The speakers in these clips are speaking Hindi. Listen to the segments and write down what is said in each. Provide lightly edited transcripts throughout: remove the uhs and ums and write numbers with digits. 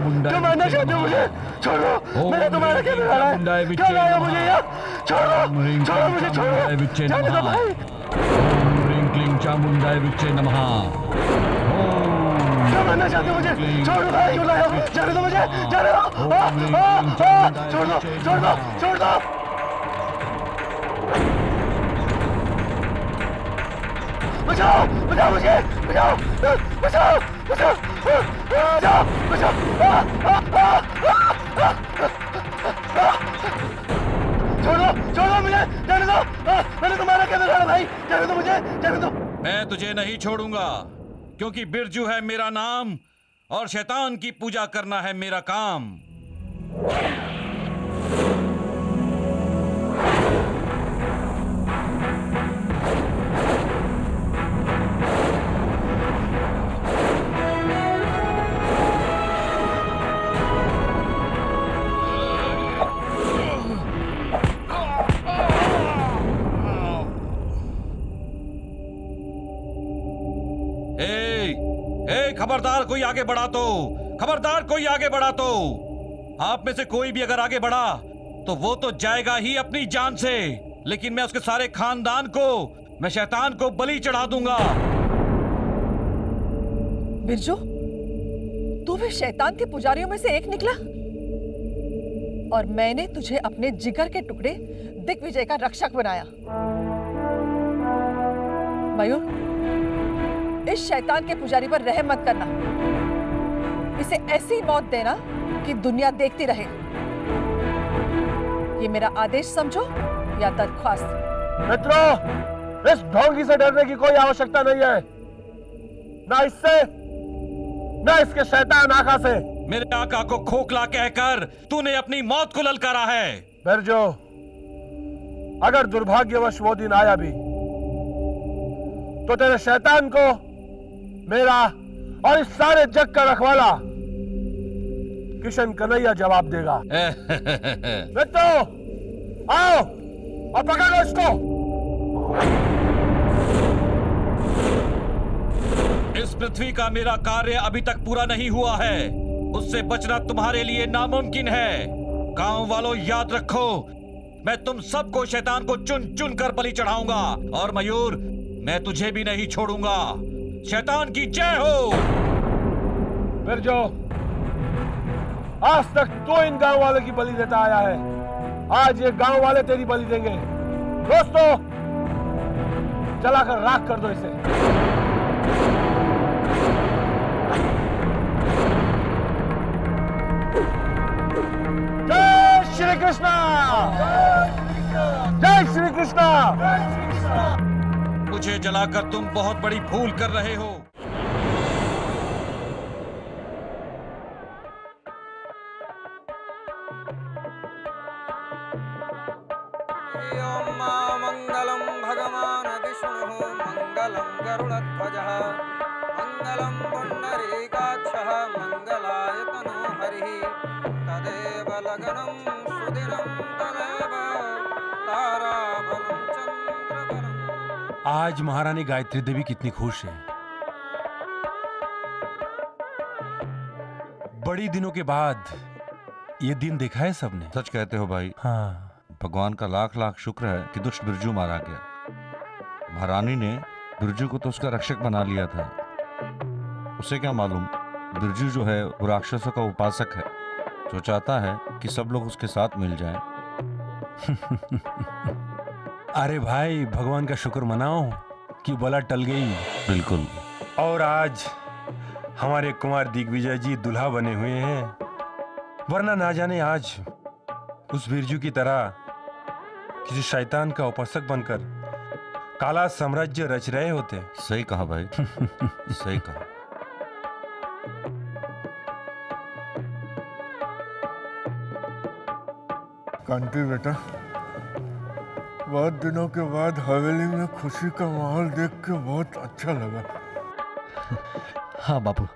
क्यों मारना चाहते हो मुझे? छोड़ो, मैंने तुम्हारा क्या बिगाड़ा है? क्यों लाया मुझे यहाँ? छोड़ो, छोड़ो मुझे, छोड़ो, जाने दो भाई। ओम ह्रीं क्लीं चामुंडाय विच्चे नमः। क्यों मारना चाहते हो मुझे? छोड़ो भाई, क्यों लाया? जाने दो मुझे, जाने दो। छोड़ दो, छोड़ दो, छोड़ दो। बचाओ, बचाओ मुझे, बचाओ, बचाओ, बचाओ, बचाओ, बचाओ। छोड़ो, छोड़ो मुझे, जाने दो। मैंने तुम्हारा क्या बिगाड़ा भाई? जाने दो मुझे, जाने दो। मैं तुझे नहीं छोड़ूंगा, क्योंकि बिरजू है मेरा नाम और शैतान की पूजा करना है मेरा काम। खबरदार कोई आगे बढ़ा तो, खबरदार कोई आगे बढ़ा तो, आप में से कोई भी अगर आगे बढ़ा तो वो तो जाएगा ही अपनी जान से, लेकिन मैं उसके सारे खानदान को, मैं शैतान को बलि चढ़ा दूंगा। बिरजू, तू भी शैतान के पुजारियों में से एक निकला और मैंने तुझे अपने जिगर के टुकड़े दिग्विजय का रक्षक बनाया। मयूर, इस शैतान के पुजारी पर रहम मत करना, इसे ऐसी मौत देना कि दुनिया देखती रहे। ये मेरा आदेश समझो या दरख्वास्त। मित्रों, इस ढोंगी से डरने की कोई आवश्यकता नहीं है, ना इससे ना इसके शैतान आका से। मेरे आका को खोखला कहकर तूने अपनी मौत को ललकारा है। बिरजू, अगर दुर्भाग्यवश वो दिन आया भी तो तेरे शैतान को मेरा और इस सारे जग का रखवाला किशन कन्हैया जवाब देगा। मित्रों, आओ और पकड़ो इसको। इस पृथ्वी का मेरा कार्य अभी तक पूरा नहीं हुआ है, उससे बचना तुम्हारे लिए नामुमकिन है। गांव वालों, याद रखो, मैं तुम सबको शैतान को चुन चुन कर बलि चढ़ाऊंगा। और मयूर, मैं तुझे भी नहीं छोड़ूंगा। शैतान की जय हो। बिरजू, आज तक तो इन गांव वाले की बलि देता आया है, आज ये गांव वाले तेरी बलि देंगे। दोस्तों, जलाकर राख कर दो इसे। जय श्री कृष्णा, जय श्री कृष्णा। मुझे जलाकर तुम बहुत बड़ी भूल कर रहे हो। मंगलम भगवान विष्णु मंगलम गरुड़ध्वजः मंगलम पुंडरीकाक्षः मंगलाय तनो हरिः तदेव लगनं सुदिनं तदेव ताराबलं चंद्रबलं। आज महारानी गायत्री देवी कितनी खुश है। बड़ी दिनों के बाद ये दिन देखा है सबने। सच कहते हो भाई। हाँ, भगवान का लाख लाख शुक्र है कि दुष्ट बिरजू मारा गया। महारानी ने बिरजू को तो उसका रक्षक बना लिया था। उसे क्या मालूम, बिरजू जो है वो राक्षसों का उपासक है, जो चाहता है कि सब लोग उसके साथ मिल जाएं। अरे भाई, भगवान का शुक्र मनाओ कि बला टल गई। बिल्कुल। और आज हमारे कुमार दिग्विजय जी दुल्हा बने हुए हैं, वरना ना जाने आज उस बिरजू की तरह किसी शैतान का उपासक बनकर काला साम्राज्य रच रहे होते। सही कहा भाई। सही कहा। कांति बेटा, बहुत दिनों के बाद हवेली में खुशी का माहौल देख के बहुत अच्छा लगा। हाँ बापू।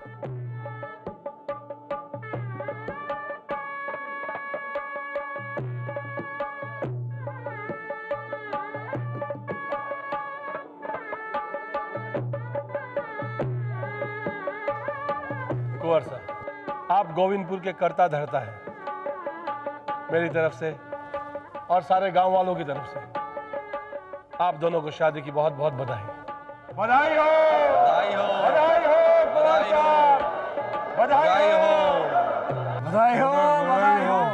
कुंवर साहब, आप गोविंदपुर के करता धरता है। मेरी तरफ से और सारे गांव वालों की तरफ से आप दोनों को शादी की बहुत बहुत बधाई। बधाई हो, बधाई हो, बधाई हो, कुमार साहब, बधाई हो, बधाई हो, बधाई हो।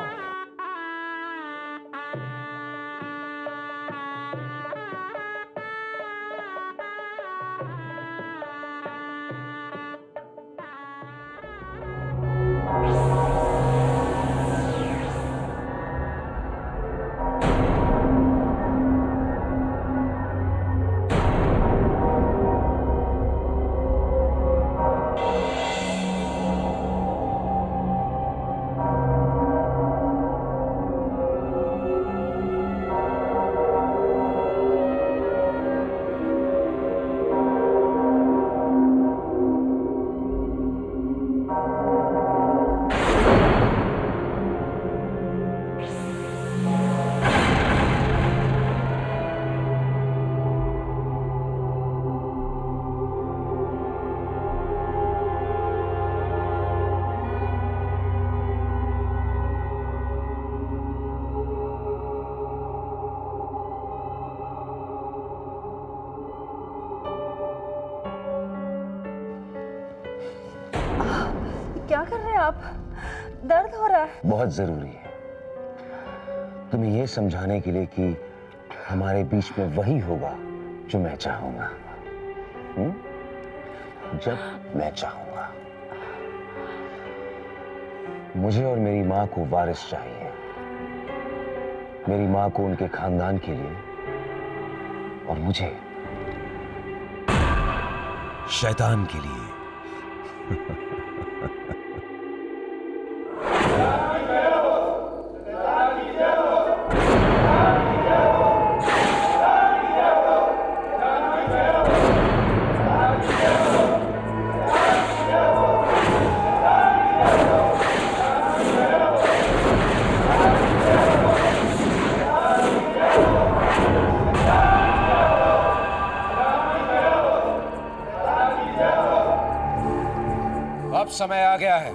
क्या कर रहे हैं आप? दर्द हो रहा है। बहुत जरूरी है तुम्हें यह समझाने के लिए कि हमारे बीच में वही होगा जो मैं चाहूंगा। जब मैं चाहूंगा। मुझे और मेरी मां को वारिस चाहिए, मेरी मां को उनके खानदान के लिए, और मुझे शैतान के लिए। अब समय आ गया है,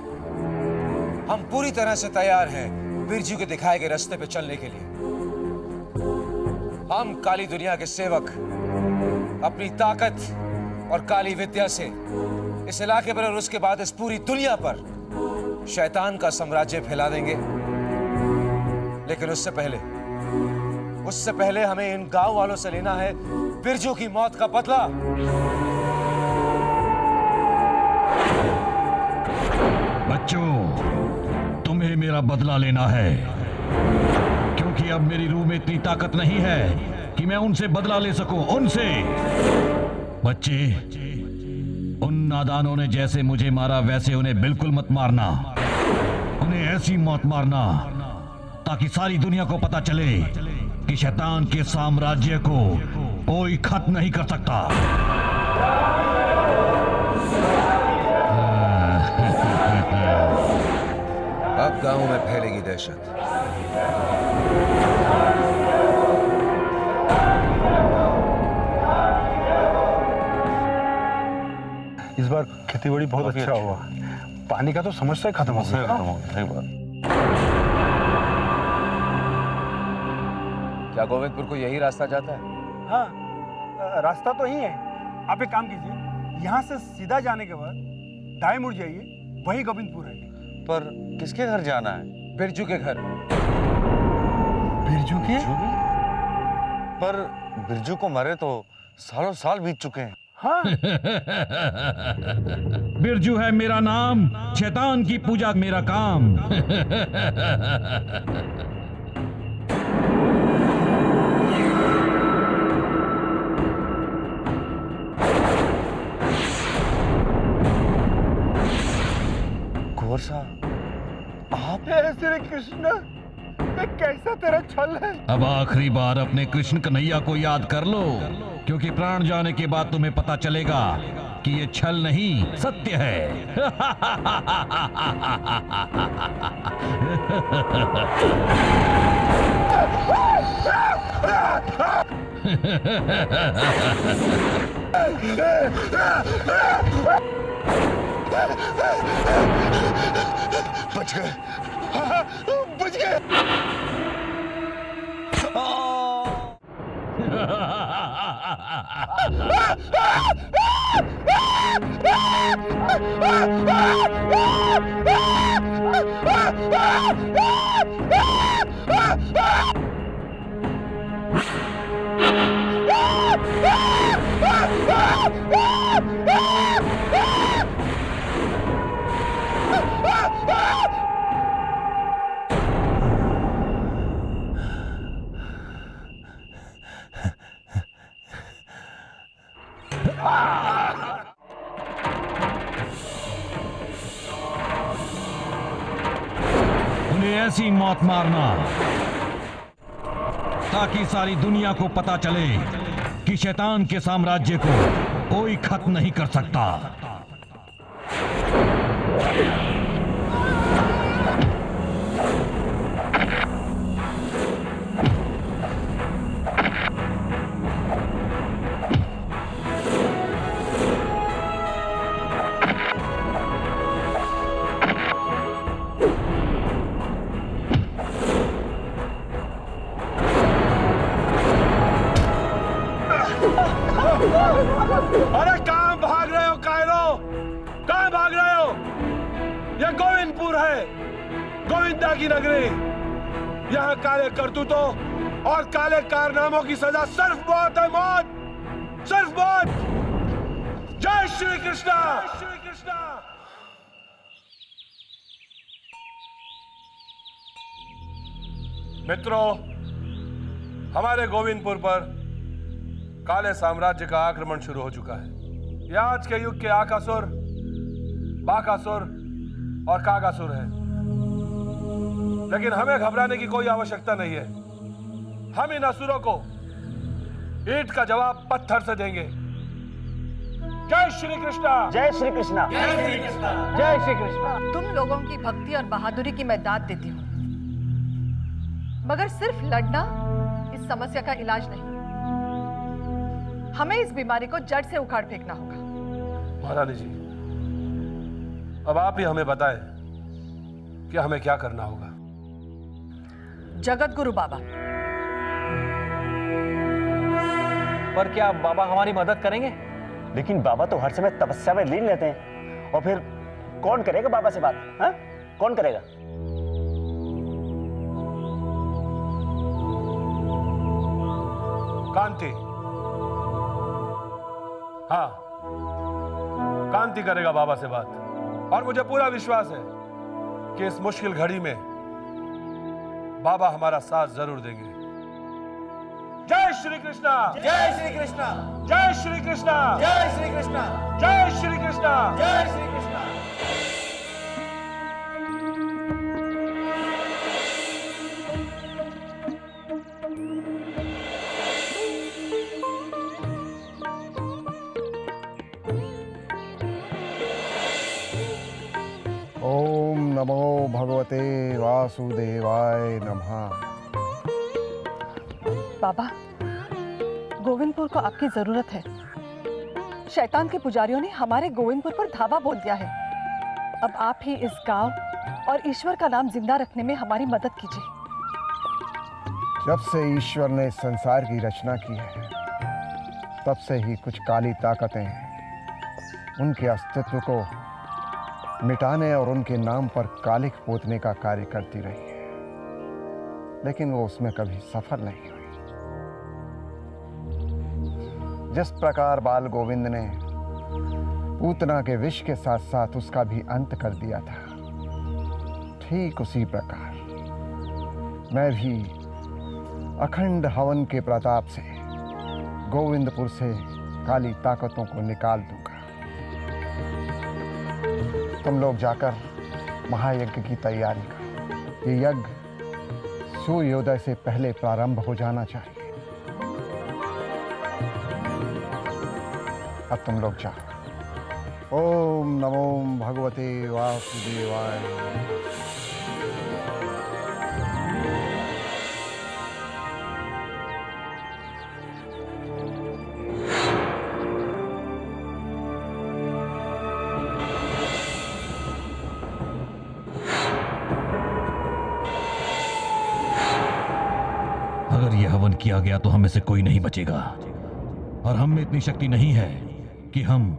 हम पूरी तरह से तैयार हैं बिरजू के दिखाए गए रास्ते पे चलने के लिए। हम काली दुनिया के सेवक अपनी ताकत और काली विद्या से इस इलाके पर और उसके बाद इस पूरी दुनिया पर शैतान का साम्राज्य फैला देंगे। लेकिन उससे पहले हमें इन गांव वालों से लेना है बिरजू की मौत का बदला। बच्चों, तुम्हें मेरा बदला लेना है, क्योंकि अब मेरी रूह में इतनी ताकत नहीं है कि मैं उनसे बदला ले सकूं। उनसे बच्चे, उन नादानों ने जैसे मुझे मारा वैसे उन्हें बिल्कुल मत मारना। उन्हें ऐसी मौत मारना ताकि सारी दुनिया को पता चले कि शैतान के साम्राज्य को कोई खत्म नहीं कर सकता। अब गांव में फैलेगी दहशत। इस बार खेतीबाड़ी बहुत अच्छा हुआ। पानी का तो समस्या खत्म हो गया। क्या गोविंदपुर को यही रास्ता जाता है? हाँ, रास्ता तो यही है। आप एक काम कीजिए, यहाँ से सीधा जाने के बाद दाएं मुड़ जाइए, वही गोविंदपुर है। पर किसके घर जाना है? बिरजू के घर। बिरजू के? पर बिरजू को मरे तो सालों साल बीत चुके हैं। हाँ। बिरजू है मेरा नाम, शैतान की पूजा मेरा काम। कुंवर साहब, आप? श्री कृष्ण, कैसा तेरा छल है। अब आखिरी बार अपने कृष्ण कन्हैया को याद कर लो, क्योंकि प्राण जाने के बाद तुम्हें पता चलेगा कि ये छल नहीं सत्य है। बच गए, बच गए। उन्हें ऐसी मौत मारना ताकि सारी दुनिया को पता चले कि शैतान के साम्राज्य को कोई खत्म नहीं कर सकता। अरे कहां भाग रहे हो कायरो? कहां भाग रहे हो? यह गोविंदपुर है, गोविंदा की नगरी। यहाँ काले करतूतों और काले कारनामों की सजा सिर्फ मौत है, मौत, सिर्फ मौत। जय श्री कृष्णा, श्री कृष्णा। मित्रों, हमारे गोविंदपुर पर काले साम्राज्य का आक्रमण शुरू हो चुका है। यह आज के युग के आकासुर, बाकासुर और कागासुर है। लेकिन हमें घबराने की कोई आवश्यकता नहीं है। हम इन असुरों को ईंट का जवाब पत्थर से देंगे। जय श्री कृष्णा, जय श्री कृष्णा, जय श्री कृष्णा, जय श्री कृष्णा। तुम लोगों की भक्ति और बहादुरी की मैं दाद देती हूँ, मगर सिर्फ लड़ना इस समस्या का इलाज नहीं। हमें इस बीमारी को जड़ से उखाड़ फेंकना होगा। महारानी जी, अब आप ही हमें बताएं कि हमें क्या करना होगा। जगत गुरु बाबा। पर क्या बाबा हमारी मदद करेंगे? लेकिन बाबा तो हर समय तपस्या में लीन रहते हैं, और फिर कौन करेगा बाबा से बात? हाँ, कौन करेगा? कांति, हाँ, कांति करेगा बाबा से बात। और मुझे पूरा विश्वास है कि इस मुश्किल घड़ी में बाबा हमारा साथ जरूर देंगे। जय श्री कृष्णा, जय श्री कृष्णा, जय श्री कृष्णा, जय श्री कृष्णा, जय श्री कृष्णा, जय श्री कृष्णा। ओम नमो भगवते वासुदेवाय नमः। बाबा, गोविंदपुर को आपकी जरूरत है। शैतान के पुजारियों ने हमारे गोविंदपुर पर धावा बोल दिया है। अब आप ही इस गांव और ईश्वर का नाम जिंदा रखने में हमारी मदद कीजिए। जब से ईश्वर ने संसार की रचना की है, तब से ही कुछ काली ताकतें उनके अस्तित्व को मिटाने और उनके नाम पर कालिक पोतने का कार्य करती रही है, लेकिन वो उसमें कभी सफल नहीं हुई। जिस प्रकार बाल गोविंद ने पूतना के विष के साथ साथ उसका भी अंत कर दिया था, ठीक उसी प्रकार मैं भी अखंड हवन के प्रताप से गोविंदपुर से काली ताकतों को निकाल दूंगा। तुम लोग जाकर महायज्ञ की तैयारी करो। ये यज्ञ सूर्योदय से पहले प्रारंभ हो जाना चाहिए। अब तुम लोग जाओ। ओम नमो भगवते वासुदेवाय। हवन किया गया तो हमें से कोई नहीं बचेगा, और हम में इतनी शक्ति नहीं है कि हम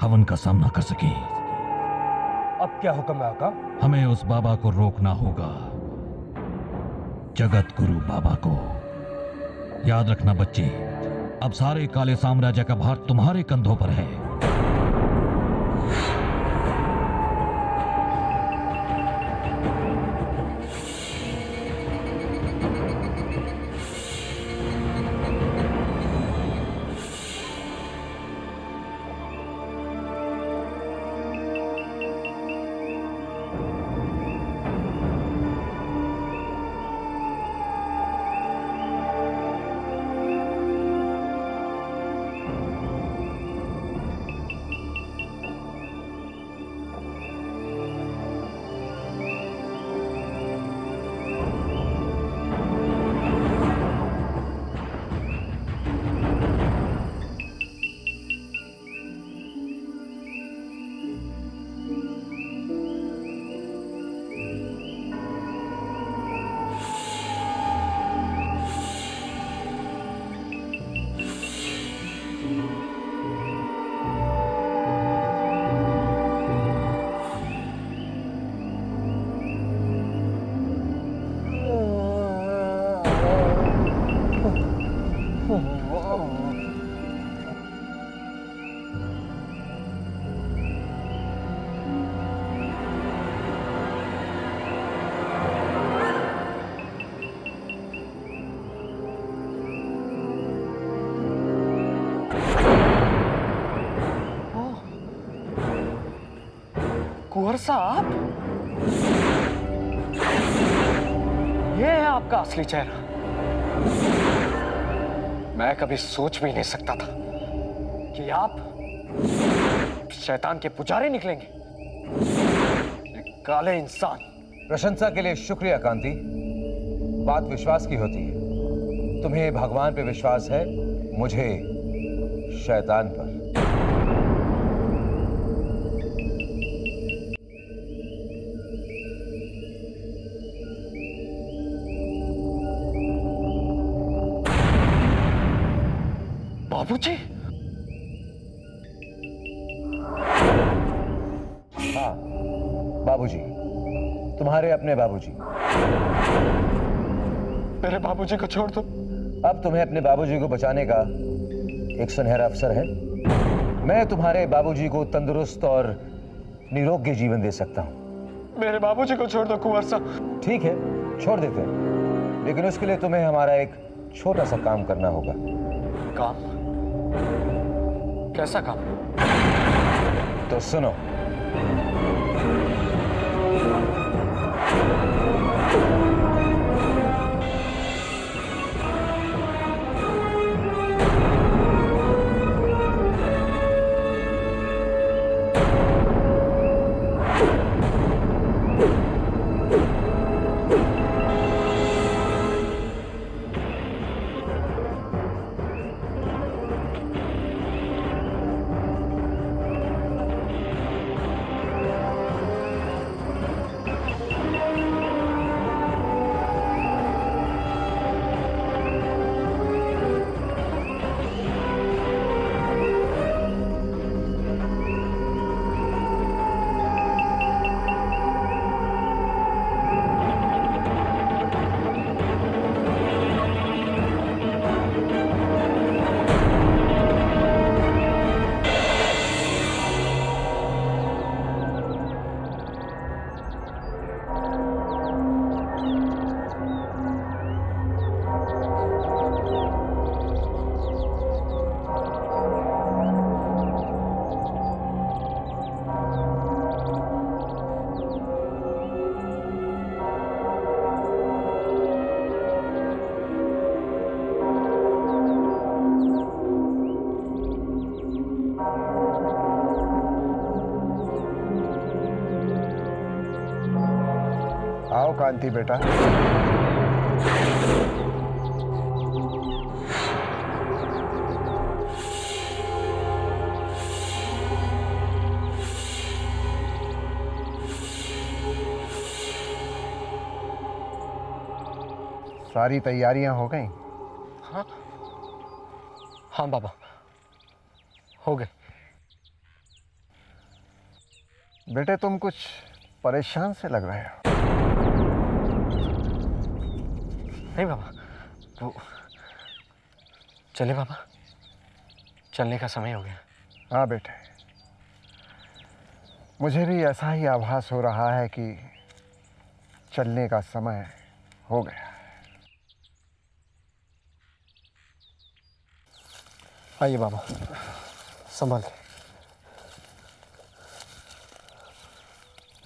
हवन का सामना कर सकें। अब क्या हुक्म है आका? हमें उस बाबा को रोकना होगा, जगत गुरु बाबा को। याद रखना बच्चे, अब सारे काले साम्राज्य का भार तुम्हारे कंधों पर है। कुंवर साहब, ये है आपका असली चेहरा। मैं कभी सोच भी नहीं सकता था कि आप शैतान के पुजारी निकलेंगे। एक काले इंसान। प्रशंसा के लिए शुक्रिया कांति। बात विश्वास की होती है। तुम्हें भगवान पे विश्वास है, मुझे शैतान पर। बाबूजी? हाँ, बाबूजी, तुम्हारे अपने बाबूजी। मेरे बाबूजी को छोड़ दो। अब तुम्हें अपने बाबूजी को बचाने का एक सुनहरा अवसर है। मैं तुम्हारे बाबूजी को तंदुरुस्त और निरोगी जीवन दे सकता हूँ। मेरे बाबूजी को छोड़ दो कुंवर साहब। ठीक है, छोड़ देते हैं, लेकिन उसके लिए तुम्हें हमारा एक छोटा सा काम करना होगा। काम? कैसा काम? तो सुनो। आओ कांति बेटा। सारी तैयारियां हो गई? हाँ हाँ बाबा, हो गए। बेटे तुम कुछ परेशान से लग रहे हो। नहीं बाबा, वो चले बाबा, चलने का समय हो गया। हाँ बेटे, मुझे भी ऐसा ही आभास हो रहा है कि चलने का समय हो गया। आइए बाबा, संभाल के।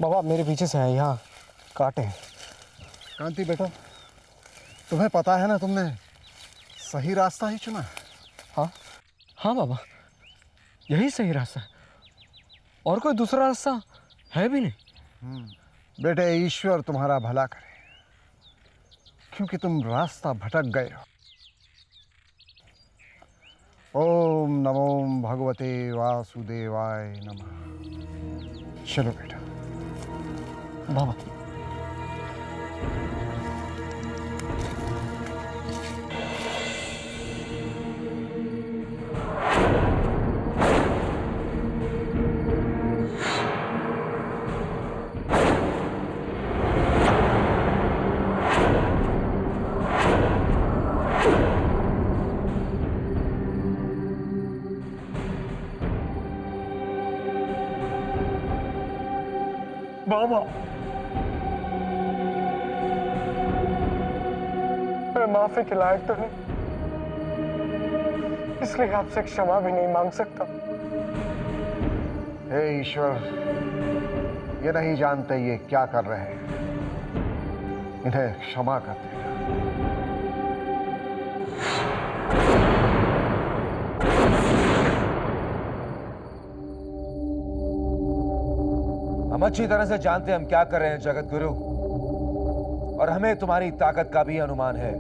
बाबा मेरे पीछे से है, यहाँ कांटे हैं। कांति बेटा, तुम्हें पता है ना तुमने सही रास्ता ही चुना है। हाँ हाँ बाबा, यही सही रास्ता है, और कोई दूसरा रास्ता है भी नहीं। बेटे ईश्वर तुम्हारा भला करे, क्योंकि तुम रास्ता भटक गए हो। ओम नमो भगवते वासुदेवाय नमः। चलो बेटा। बाबा बाबा, मैं माफी के लायक तो नहीं, इसलिए आपसे क्षमा भी नहीं मांग सकता। हे ईश्वर, ये नहीं जानते ये क्या कर रहे हैं, इन्हें क्षमा कर देना। हम अच्छी तरह से जानते हैं हम क्या कर रहे हैं जगत गुरु, और हमें तुम्हारी ताकत का भी अनुमान है।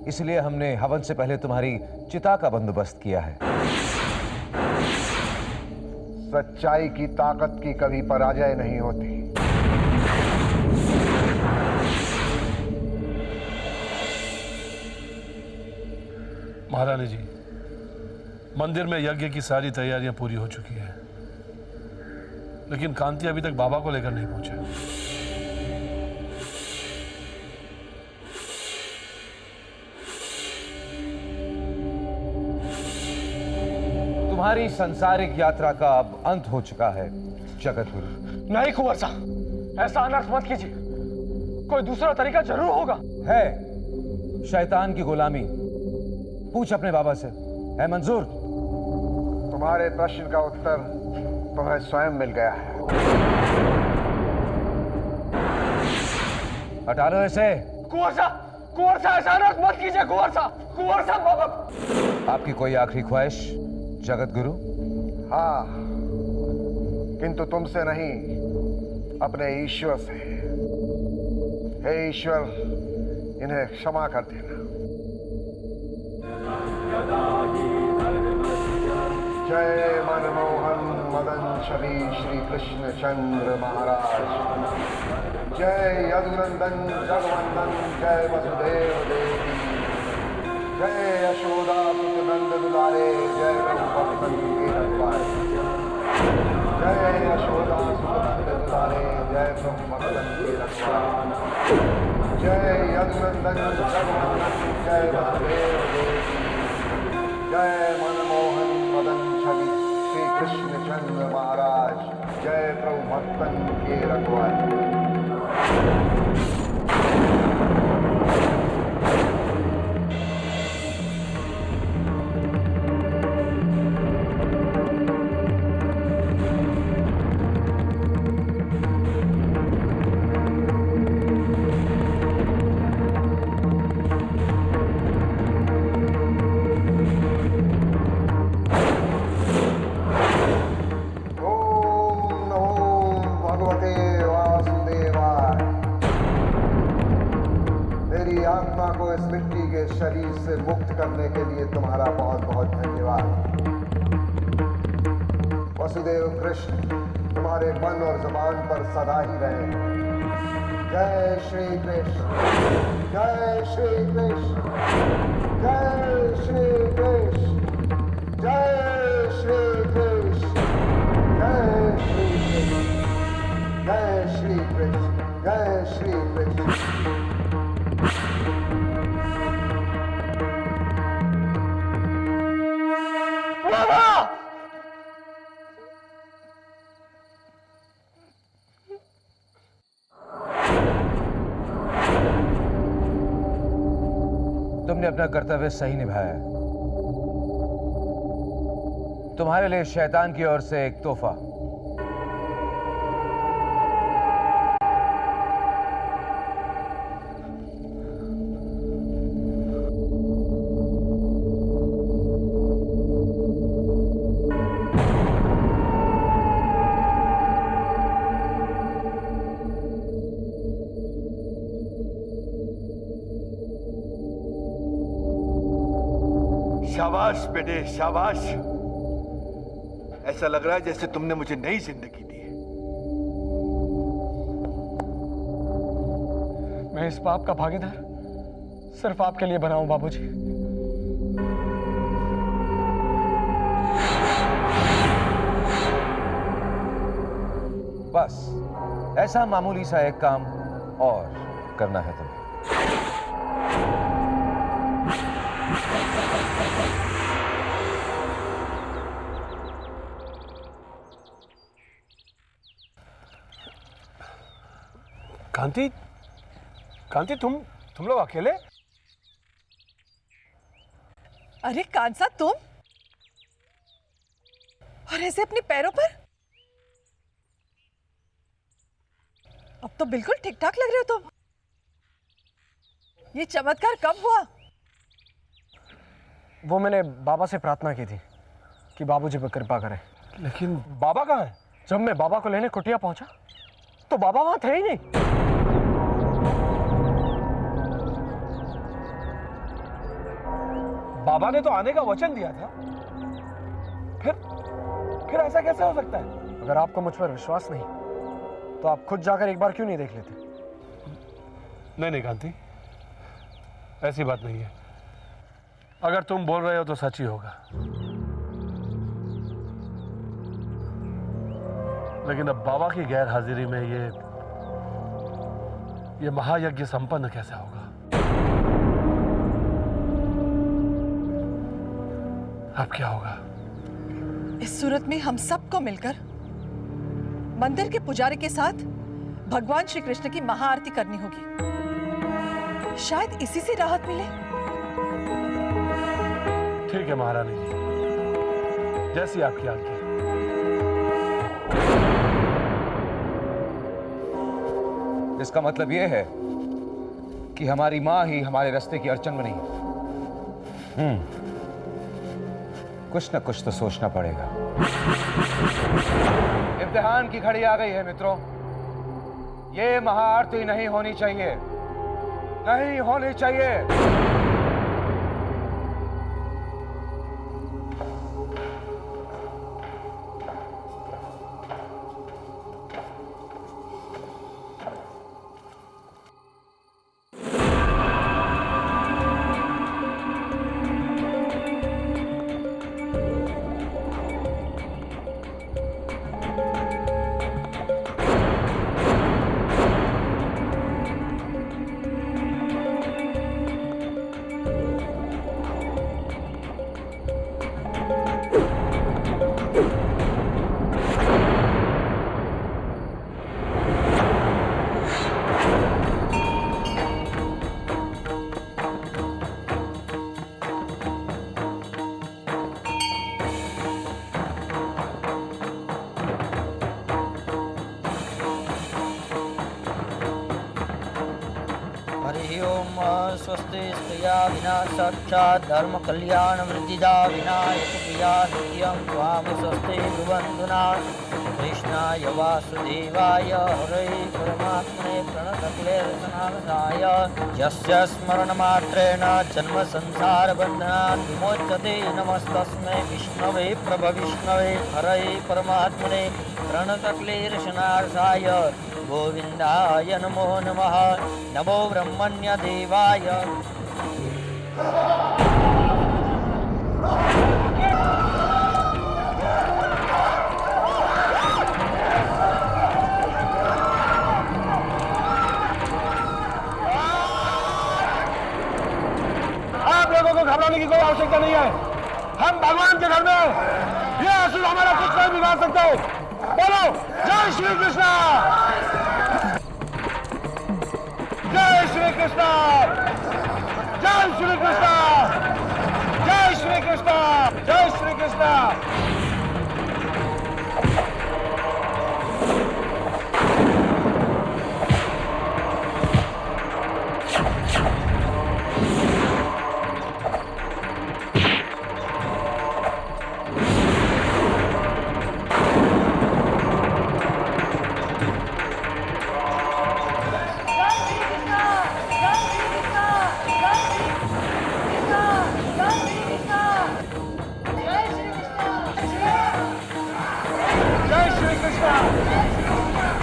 इसलिए हमने हवन से पहले तुम्हारी चिता का बंदोबस्त किया है। सच्चाई की ताकत की कभी पराजय नहीं होती। महारानी जी, मंदिर में यज्ञ की सारी तैयारियां पूरी हो चुकी हैं, लेकिन कांति अभी तक बाबा को लेकर नहीं पहुंचे। तुम्हारी सांसारिक यात्रा का अब अंत हो चुका है जगत गुरु। नहीं कुंवर साहब, ऐसा अनर्थ मत कीजिए, कोई दूसरा तरीका जरूर होगा। है शैतान की गुलामी, पूछ अपने बाबा से, है मंजूर? तुम्हारे प्रश्न का उत्तर तुम्हें स्वयं मिल गया है। हटा लो इसे। कुंवर साहब ऐसा अनर्थ मत कीजिए। कुंवर साहब बाबा। आपकी कोई आखिरी ख्वाहिश जगत गुरु? हाँ, किंतु तुमसे नहीं, अपने ईश्वर से। हे ईश्वर, इन्हें क्षमा कर देना। जय मनमोहन मदन छवि श्री कृष्ण चंद्र महाराज। जय यदुनंदन जगवंदन, जय वसुदेव देवी, जय यशोदा सुत नंद दुलारे, जय रघुपति के रखवारे। जय यशोदा सुत नंद दुलारे, जय रघुपति के रखवारे। जय यदुनंदन जगवंदन, जय वसुदेव देवी, जय मनमोहन मदन छवि श्री कृष्ण चंद्र महाराज, जय प्रभु भक्तन के रखवारे। शरीर से मुक्त करने के लिए तुम्हारा बहुत बहुत धन्यवाद। वसुदेव कृष्ण तुम्हारे मन और जुबान पर सदा ही रहे। जय श्री कृष्ण, जय श्री कृष्ण, जय श्री कृष्ण, जय श्री कृष्ण, जय श्री कृष्ण, जय श्री कृष्ण, जय श्री कृष्ण। तुमने अपना कर्तव्य सही निभाया है। तुम्हारे लिए शैतान की ओर से एक तोहफा। शाबाश बेटे शाबाश। ऐसा लग रहा है जैसे तुमने मुझे नई जिंदगी दी है। मैं इस पाप का भागीदार सिर्फ आपके लिए बना हूं बाबूजी। बस ऐसा मामूली सा एक काम और करना है तुम्हें। कांति, कांति तुम लोग अकेले? अरे कांसा तुम, और ऐसे अपने पैरों पर? अब तो बिल्कुल ठीक ठाक लग रहे हो तुम। ये चमत्कार कब हुआ? वो मैंने बाबा से प्रार्थना की थी कि बाबूजी पर कृपा करें। लेकिन बाबा कहाँ है? जब मैं बाबा को लेने कुटिया पहुंचा तो बाबा वहां थे ही नहीं। बाबा ने तो आने का वचन दिया था। फिर ऐसा कैसे हो सकता है? अगर आपको मुझ पर विश्वास नहीं तो आप खुद जाकर एक बार क्यों नहीं देख लेते? नहीं कांति, ऐसी बात नहीं है। अगर तुम बोल रहे हो तो सच ही होगा। लेकिन अब बाबा की गैर हाजिरी में ये महायज्ञ संपन्न कैसे होगा? अब क्या होगा? इस सूरत में हम सबको मिलकर मंदिर के पुजारी के साथ भगवान श्री कृष्ण की महाआरती करनी होगी। शायद इसी से राहत मिले। ठीक है महारानी जी, जैसी आपकी आज्ञा। इसका मतलब यह है कि हमारी माँ ही हमारे रास्ते की अड़चन बनी। कुछ न कुछ तो सोचना पड़ेगा। इम्तिहान की घड़ी आ गई है मित्रों। ये महाआरती नहीं होनी चाहिए, नहीं होनी चाहिए। स्वस्ति स्त्रिया विना साक्षात् धर्म कल्याण वृद्धिदा विनायक प्रिया नित्यं त्वां स्वस्ति ब्रुवन्दुना कृष्णाय वासुदेवाय हरे परमात्मने प्रणतक्लेशनाशनाय यस्य स्मरणमात्रेण जन्म संसारबन्धनात् विमोच्यते नमस्तस्मै विष्णवे प्रभविष्णवे हरे परमात्मने प्रणतक्लेशनाशाय गोविन्दाय नमो नमः। नमो ब्रह्मण्यदेवाय। आप लोगों को घबराने की कोई आवश्यकता नहीं है। हम भगवान के घर में हैं। ये असुर हमारा कुछ नहीं बिगाड़ सकते। बोलो जय श्री कृष्णा, जय श्री कृष्णा, जय श्री कृष्णा, जय श्री कृष्णा, जय श्री कृष्णा।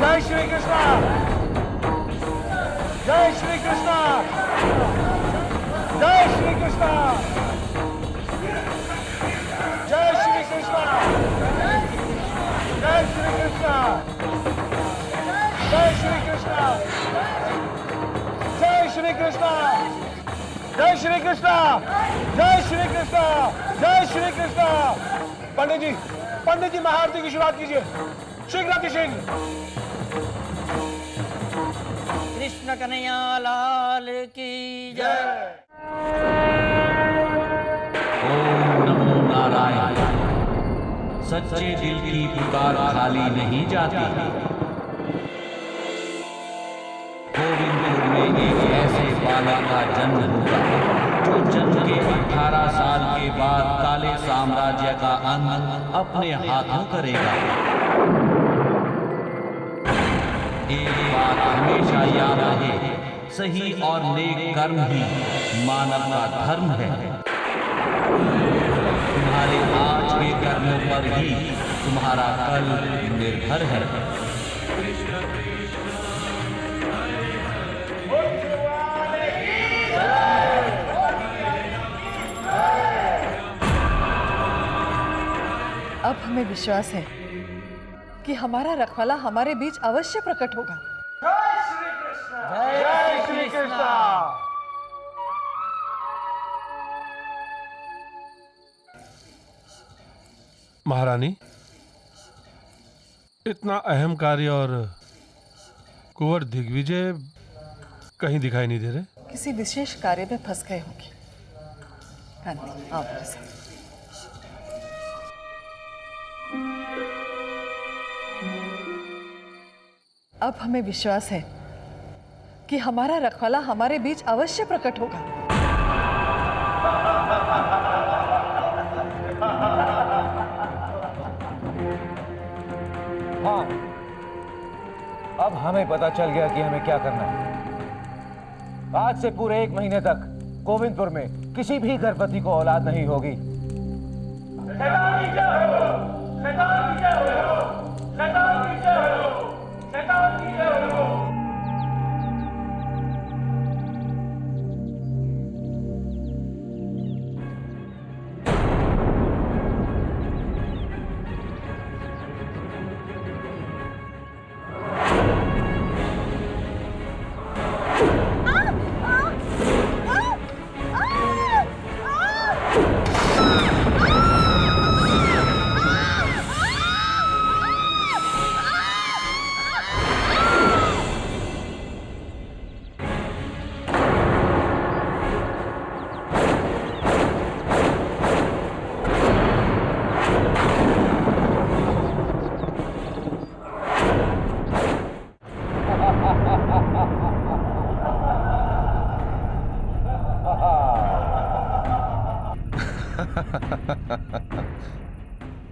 जय श्री कृष्णा, जय श्री कृष्णा, जय श्री कृष्णा, जय श्री कृष्णा, जय श्री कृष्णा, जय श्री कृष्णा, जय श्री कृष्णा, जय श्री कृष्णा, जय श्री कृष्णा, जय श्री कृष्णा। पंडित जी महाआरती की शुरुआत कीजिए, शीघ्र अतिशीघ्र। कृष्ण कन्हैया लाल की जय। ओम नमो नारायण। सच्चे दिल की पुकार खाली नहीं जाती। गोविंदपुर में एक ऐसे बालक का जन्म हुआ जो जन्म के 18 साल के बाद काले साम्राज्य का अंत अपने हाथों करेगा। एक बात हमेशा याद रहे, सही और नेक कर्म ही मानव का धर्म है। तुम्हारे आज के कर्मों पर ही तुम्हारा कल निर्भर है। अब हमें विश्वास है कि हमारा रखवाला हमारे बीच अवश्य प्रकट होगा। जय श्री कृष्णा। महारानी, इतना अहम कार्य और कुंवर दिग्विजय कहीं दिखाई नहीं दे रहे। किसी विशेष कार्य में फंस गए होंगे। कांति, आओ मेरे साथ। अब हमें विश्वास है कि हमारा रखवाला हमारे बीच अवश्य प्रकट होगा। हाँ, अब हमें पता चल गया कि हमें क्या करना है। आज से पूरे 1 महीने तक गोविंदपुर में किसी भी गर्भवती को औलाद नहीं होगी। शैतान की जय हो, शैतान की जय हो, शैतान की जय हो, शैतान की जय हो।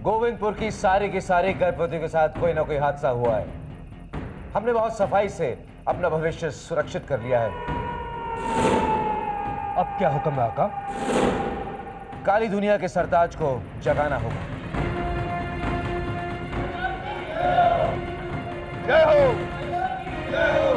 गोविंदपुर की सारी गर्भवती के साथ कोई ना कोई हादसा हुआ है। हमने बहुत सफाई से अपना भविष्य सुरक्षित कर लिया है। अब क्या हुक्म है आका? काली दुनिया के सरताज को जगाना होगा। जय हो जय हो।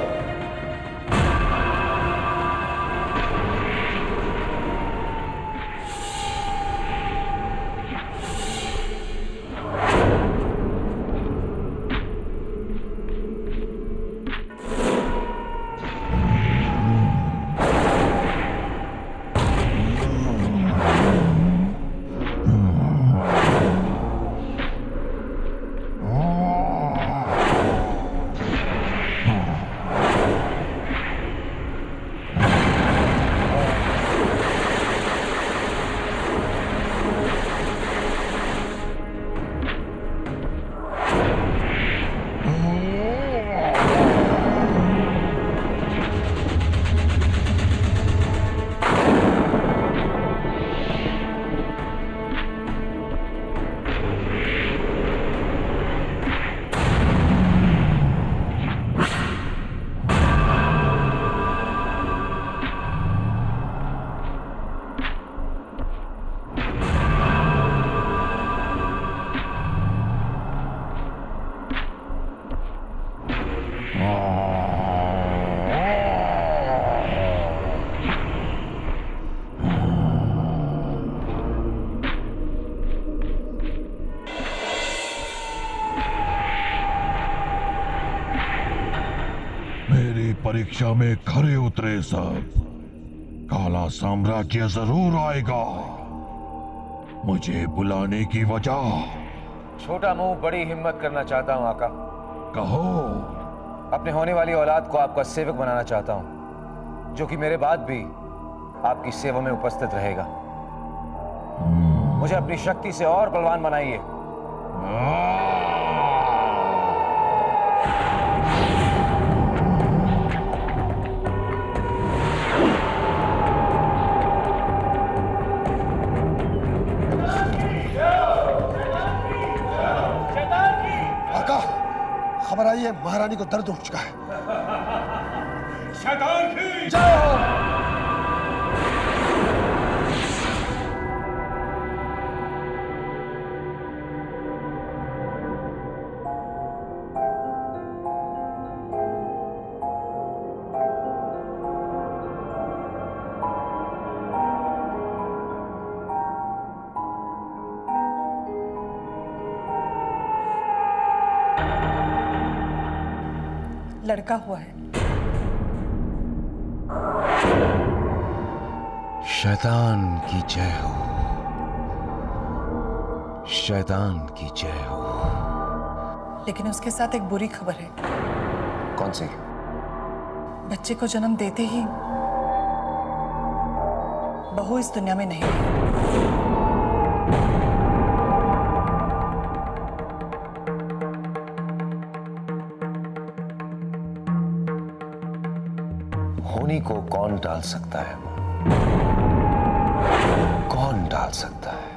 मेरी परीक्षा में खरे उतरे सब। काला साम्राज्य जरूर आएगा। मुझे बुलाने की वजह? छोटा मुंह बड़ी हिम्मत करना चाहता हूं आका। कहो। अपने होने वाली औलाद को आपका सेवक बनाना चाहता हूं, जो कि मेरे बाद भी आपकी सेवा में उपस्थित रहेगा। मुझे अपनी शक्ति से और बलवान बनाइए। आका, खबर आई है महारानी को दर्द उठ चुका है। शैतान की जय हो। लड़का हुआ है। शैतान की जय हो, शैतान की जय हो। लेकिन उसके साथ एक बुरी खबर है। कौन सी? बच्चे को जन्म देते ही बहू इस दुनिया में नहीं है। होनी को कौन टाल सकता है? कौन टाल सकता है?